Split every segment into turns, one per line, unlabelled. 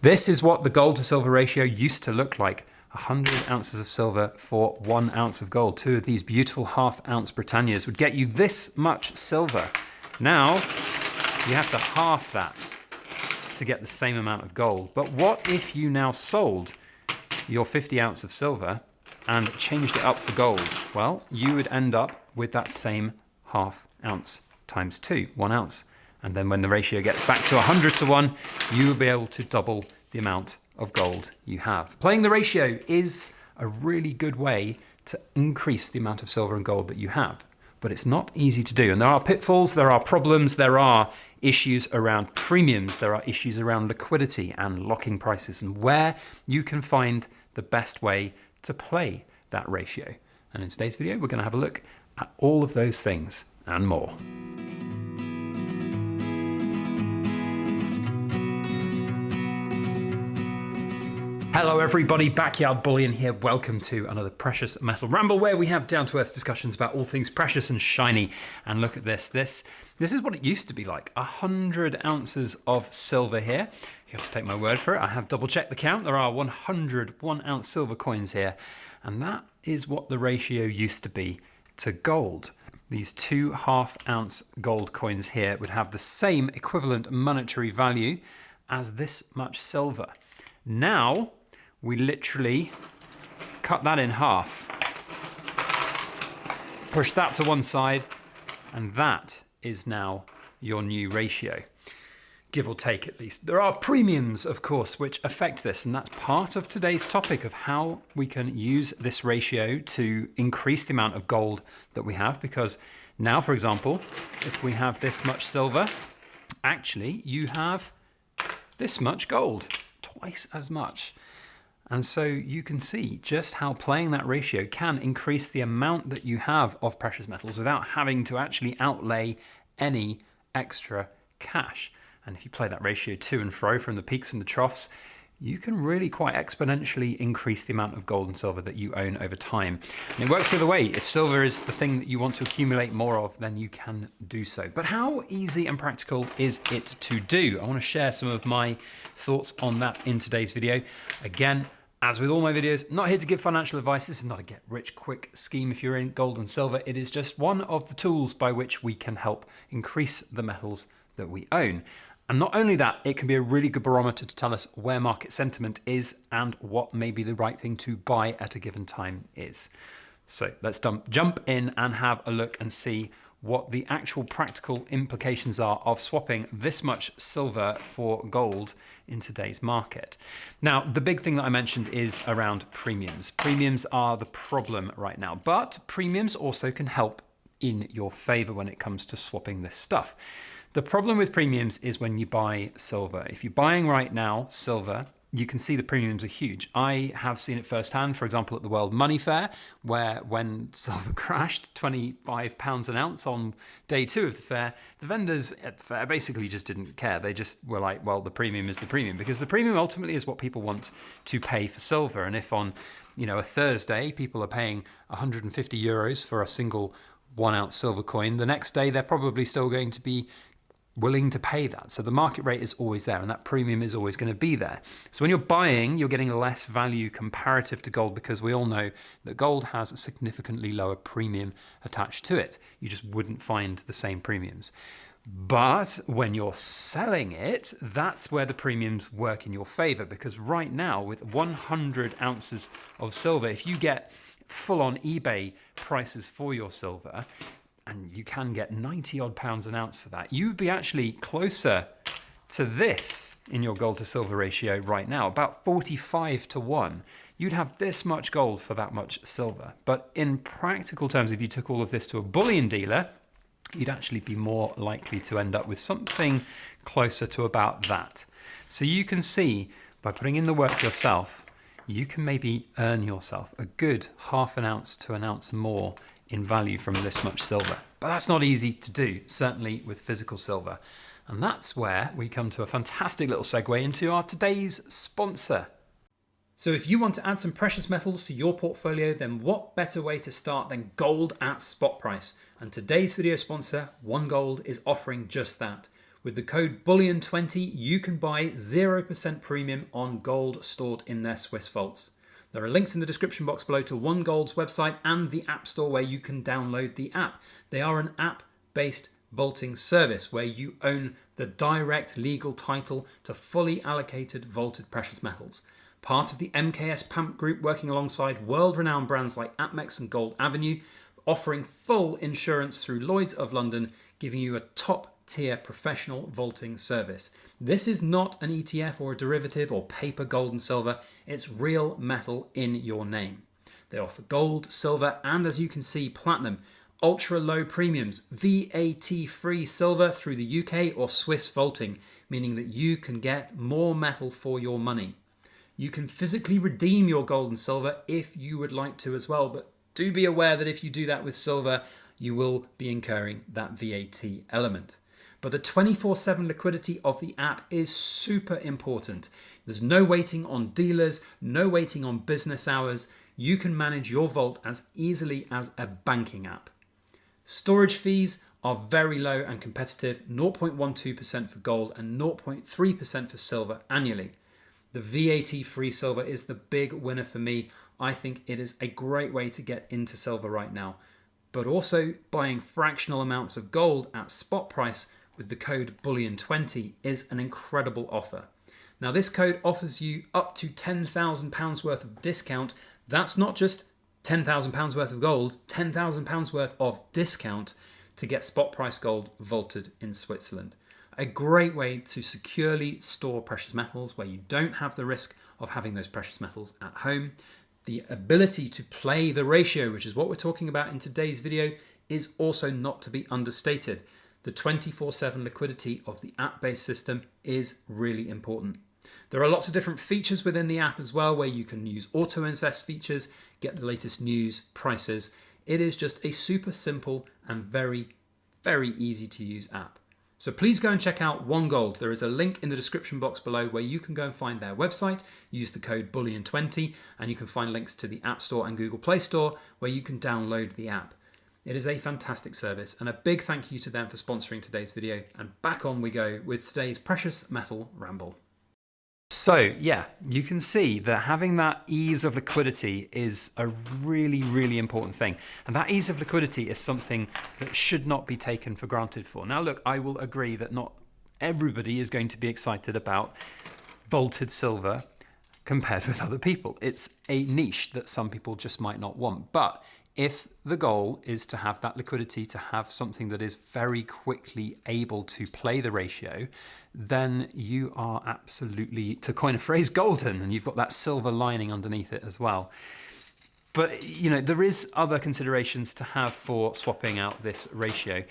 This is what the gold to silver ratio used to look like. 100 ounces of silver for 1 ounce of gold. Two of these beautiful half-ounce Britannias would get you this much silver. Now, you have to half that to get the same amount of gold. But what if you now sold your 50 ounce of silver and changed it up for gold? Well, you would end up with that same half ounce times 2, 1 ounce. And then when the ratio gets back to 100 to 1, you will be able to double the amount of gold you have. Playing the ratio is a really good way to increase the amount of silver and gold that you have. But it's not easy to do. And there are pitfalls, there are problems, there are issues around premiums, there are issues around liquidity and locking prices, and where you can find the best way to play that ratio. And in today's video, we're going to have a look at all of those things and more. Hello everybody, Backyard Bullion here. Welcome to another Precious Metal Ramble where we have down-to-earth discussions about all things precious and shiny. And look at this. This is what it used to be like. 100 ounces of silver here. You have to take my word for it. I have double-checked the count. There are 100 1-ounce silver coins here. And that is what the ratio used to be to gold. These 2 half-ounce gold coins here would have the same equivalent monetary value as this much silver. Now, we literally cut that in half, push that to one side, and that is now your new ratio, give or take at least. There are premiums, of course, which affect this, and that's part of today's topic of how we can use this ratio to increase the amount of gold that we have, because now, for example, if we have this much silver, actually you have this much gold, twice as much. And so you can see just how playing that ratio can increase the amount that you have of precious metals without having to actually outlay any extra cash. And if you play that ratio to and fro from the peaks and the troughs, you can really quite exponentially increase the amount of gold and silver that you own over time. And it works the other way. If silver is the thing that you want to accumulate more of, then you can do so. But how easy and practical is it to do? I want to share some of my thoughts on that in today's video. Again, as with all my videos, not here to give financial advice. This is not a get-rich-quick scheme if you're in gold and silver. It is just one of the tools by which we can help increase the metals that we own. And not only that, it can be a really good barometer to tell us where market sentiment is and what maybe the right thing to buy at a given time is. So let's jump in and have a look and see what the actual practical implications are of swapping this much silver for gold in today's market. Now, the big thing that I mentioned is around premiums. Premiums are the problem right now, but premiums also can help in your favor when it comes to swapping this stuff. The problem with premiums is when you buy silver. If you're buying right now silver, you can see the premiums are huge. I have seen it firsthand, for example, at the World Money Fair, where when silver crashed, £25 an ounce on day 2 of the fair, the vendors at the fair basically just didn't care. They just were like, well, the premium is the premium, because the premium ultimately is what people want to pay for silver. And if on, a Thursday, people are paying 150 euros for a single 1-ounce silver coin, the next day they're probably still going to be willing to pay that. So the market rate is always there, and that premium is always going to be there. So when you're buying, you're getting less value comparative to gold, because we all know that gold has a significantly lower premium attached to it. You just wouldn't find the same premiums. But when you're selling it, that's where the premiums work in your favor, because right now with 100 ounces of silver, if you get full-on eBay prices for your silver, and you can get 90 odd pounds an ounce for that, you'd be actually closer to this in your gold to silver ratio right now, about 45 to 1. You'd have this much gold for that much silver. But in practical terms, if you took all of this to a bullion dealer, you'd actually be more likely to end up with something closer to about that. So you can see, by putting in the work yourself, you can maybe earn yourself a good half an ounce to an ounce more in value from this much silver. But that's not easy to do, certainly with physical silver. And that's where we come to a fantastic little segue into our today's sponsor. So if you want to add some precious metals to your portfolio, then what better way to start than gold at spot price? And today's video sponsor, OneGold, is offering just that. With the code Bullion20, you can buy 0% premium on gold stored in their Swiss vaults. There are links in the description box below to OneGold's website and the App Store where you can download the app. They are an app-based vaulting service where you own the direct legal title to fully allocated vaulted precious metals. Part of the MKS PAMP Group, working alongside world-renowned brands like APMEX and Gold Avenue, offering full insurance through Lloyd's of London, giving you a top-tier professional vaulting service. This is not an ETF or a derivative or paper gold and silver. It's real metal in your name. They offer gold, silver, and as you can see, platinum. Ultra low premiums, VAT-free silver through the UK or Swiss vaulting, meaning that you can get more metal for your money. You can physically redeem your gold and silver if you would like to as well, but do be aware that if you do that with silver, you will be incurring that VAT element. But the 24/7 liquidity of the app is super important. There's no waiting on dealers, no waiting on business hours. You can manage your vault as easily as a banking app. Storage fees are very low and competitive, 0.12% for gold and 0.3% for silver annually. The VAT-free silver is the big winner for me. I think it is a great way to get into silver right now. But also buying fractional amounts of gold at spot price with the code Bullion20 is an incredible offer. Now this code offers you up to £10,000 worth of discount. That's not just £10,000 worth of gold, £10,000 worth of discount to get spot price gold vaulted in Switzerland. A great way to securely store precious metals where you don't have the risk of having those precious metals at home. The ability to play the ratio, which is what we're talking about in today's video, is also not to be understated. The 24/7 liquidity of the app-based system is really important. There are lots of different features within the app as well, where you can use auto invest features, get the latest news, prices. It is just a super simple and very, very easy to use app. So please go and check out OneGold. There is a link in the description box below where you can go and find their website, use the code Bullion20, and you can find links to the App Store and Google Play Store where you can download the app. It is a fantastic service, and a big thank you to them for sponsoring today's video. And back on we go with today's precious metal ramble. So yeah, you can see that having that ease of liquidity is a really, really important thing. And that ease of liquidity is something that should not be taken for granted for. Now look, I will agree that not everybody is going to be excited about vaulted silver compared with other people. It's a niche that some people just might not want. But if the goal is to have that liquidity, to have something that is very quickly able to play the ratio, then you are absolutely, to coin a phrase, golden, and you've got that silver lining underneath it as well. But you know, there is other considerations to have for swapping out this ratio.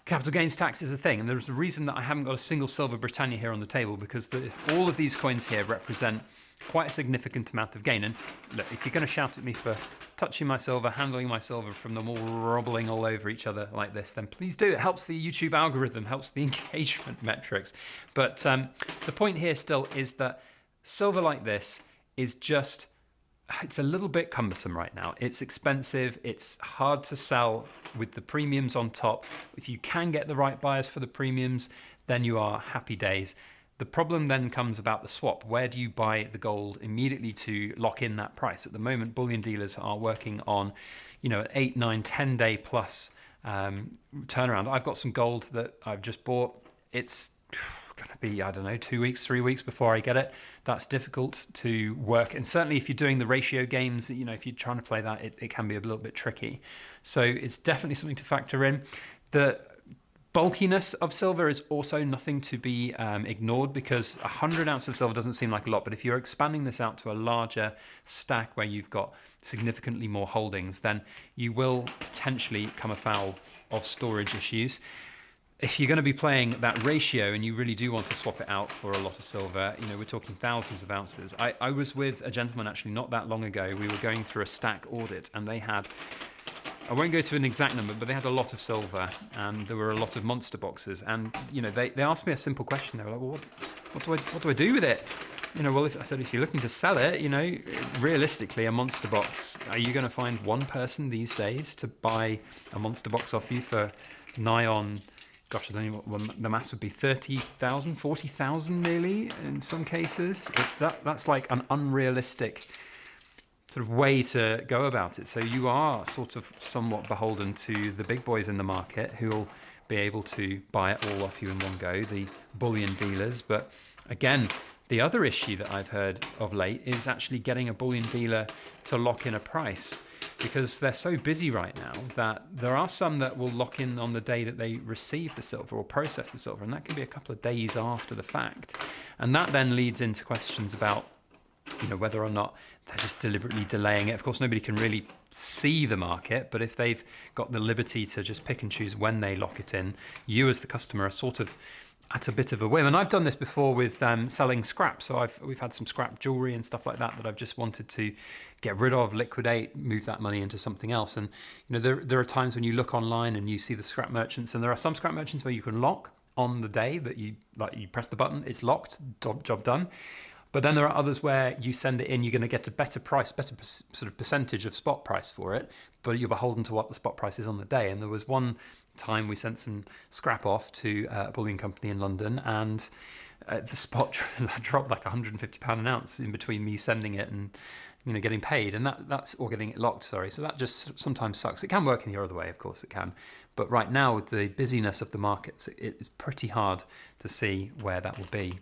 Capital gains tax is a thing, and there's a reason that I haven't got a single silver Britannia here on the table, because all of these coins here represent quite a significant amount of gain. And look, if you're going to shout at me for touching my silver, handling my silver from them all rubbling all over each other like this, then please do. It helps the YouTube algorithm, helps the engagement metrics. But the point here still is that silver like this is just, it's a little bit cumbersome right now. It's expensive, it's hard to sell with the premiums on top. If you can get the right buyers for the premiums, then you are happy days. The problem then comes about the swap. Where do you buy the gold immediately to lock in that price? At the moment, bullion dealers are working on, you know, an 8, 9, 10 day plus turnaround. I've got some gold that I've just bought. It's going to be, I don't know, 2 weeks, 3 weeks before I get it. That's difficult to work. And certainly if you're doing the ratio games, you know, if you're trying to play that, it can be a little bit tricky. So it's definitely something to factor in. The bulkiness of silver is also nothing to be ignored, because 100 ounces of silver doesn't seem like a lot, but if you're expanding this out to a larger stack where you've got significantly more holdings, then you will potentially come afoul of storage issues. If you're going to be playing that ratio and you really do want to swap it out for a lot of silver, you know, we're talking thousands of ounces. I was with a gentleman actually not that long ago. We were going through a stack audit, and they had, I won't go to an exact number, but they had a lot of silver, and there were a lot of monster boxes. And you know, they asked me a simple question. They were like, "Well, what do I do with it?" You know, well, I said, if you're looking to sell it, you know, realistically, a monster box, are you going to find one person these days to buy a monster box off you for nigh on, gosh, I don't know what the mass would be, 30,000, 40,000 nearly in some cases. That's like an unrealistic sort of way to go about it. So you are sort of somewhat beholden to the big boys in the market who will be able to buy it all off you in one go, the bullion dealers. But again, the other issue that I've heard of late is actually getting a bullion dealer to lock in a price, because they're so busy right now that there are some that will lock in on the day that they receive the silver or process the silver, and that can be a couple of days after the fact. And that then leads into questions about, you know, whether or not they're just deliberately delaying it. Of course, nobody can really see the market, but if they've got the liberty to just pick and choose when they lock it in, you as the customer are sort of at a bit of a whim. And I've done this before with selling scrap. So we've had some scrap jewelry and stuff like that I've just wanted to get rid of, liquidate, move that money into something else. And you know, there are times when you look online and you see the scrap merchants, and there are some scrap merchants where you can lock on the day that you press the button, it's locked, job done. But then there are others where you send it in, you're going to get a better price, better sort of percentage of spot price for it, but you're beholden to what the spot price is on the day. And there was one time we sent some scrap off to a bullion company in London, and the spot dropped like £150 an ounce in between me sending it and, you know, getting paid, and that's or getting it locked. Sorry, so that just sometimes sucks. It can work in the other way, of course it can, but right now with the busyness of the markets, it's pretty hard to see where that will be.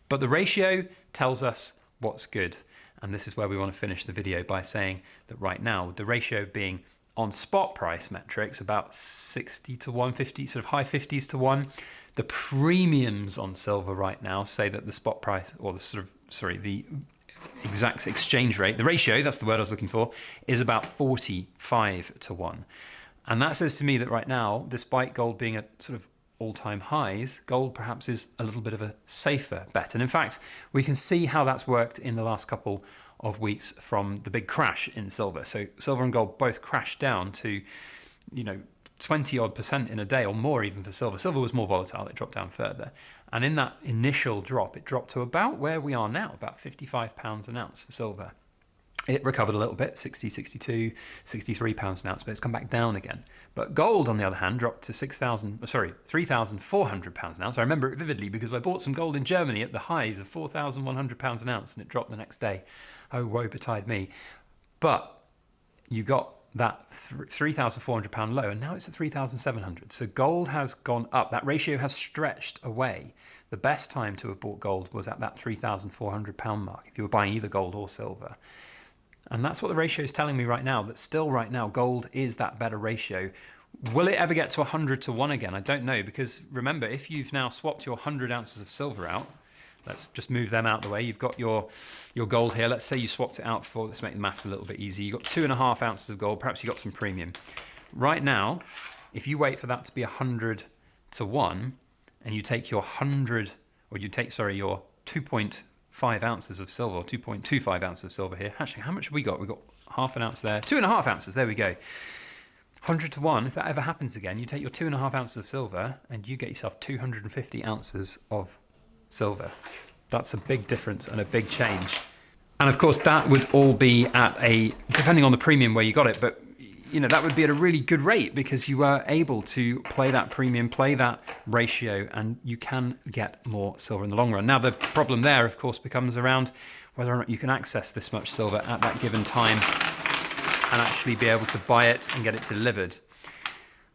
But the ratio tells us what's good, and this is where we want to finish the video by saying that right now the ratio being on spot price metrics about 60 to 1, 50, sort of high 50s to 1. The premiums on silver right now say that the spot price, or the exact exchange rate, the ratio, that's the word I was looking for, is about 45 to 1. And that says to me that right now, despite gold being at sort of all-time highs, gold perhaps is a little bit of a safer bet. And in fact, we can see how that's worked in the last couple of weeks from the big crash in silver. So silver and gold both crashed down to, you know, 20% in a day or more even for silver. Silver was more volatile, it dropped down further. And in that initial drop, it dropped to about where we are now, about £55 an ounce for silver. It recovered a little bit, 60, 62, 63 pounds an ounce, but it's come back down again. But gold, on the other hand, dropped to 3,400 pounds an ounce. I remember it vividly because I bought some gold in Germany at the highs of 4,100 pounds an ounce, and it dropped the next day. Oh, woe betide me. But you got that 3,400 pound low, and now it's at 3,700. So gold has gone up. That ratio has stretched away. The best time to have bought gold was at that 3,400 pound mark, if you were buying either gold or silver. And that's what the ratio is telling me right now, that still right now, gold is that better ratio. Will it ever get to 100 to 1 again? I don't know, because remember, if you've now swapped your 100 ounces of silver out, let's just move them out of the way. You've got your gold here. Let's say you swapped it out for, let's make the maths a little bit easy. You've got 2.5 ounces of gold. Perhaps you got some premium. Right now, if you wait for that to be 100 to 1, and you take your 100, or you take, sorry, your 2.5 ounces of silver, or 2.25 ounces of silver here. Actually, how much have we got? We've got half an ounce there. 2.5 ounces, there we go. 100 to 1, if that ever happens again, you take your 2.5 ounces of silver and you get yourself 250 ounces of silver. That's a big difference and a big change. And of course, that would all be at a, depending on the premium where you got it, but you know, that would be at a really good rate because you are able to play that premium, play that ratio, and you can get more silver in the long run. Now, the problem there, of course, becomes around whether or not you can access this much silver at that given time and actually be able to buy it and get it delivered.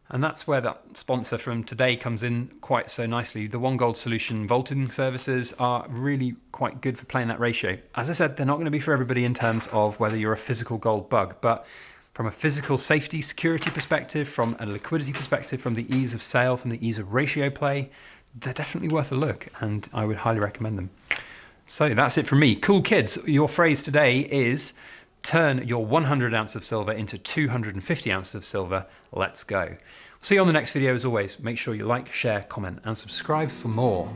And that's where that sponsor from today comes in quite so nicely. The OneGold solution vaulting services are really quite good for playing that ratio. As I said, they're not going to be for everybody in terms of whether you're a physical gold bug, but from a physical safety, security perspective, from a liquidity perspective, from the ease of sale, from the ease of ratio play, they're definitely worth a look, and I would highly recommend them. So that's it from me. Cool kids, your phrase today is turn your 100 ounces of silver into 250 ounces of silver. Let's go. See you on the next video. As always, make sure you like, share, comment, and subscribe for more.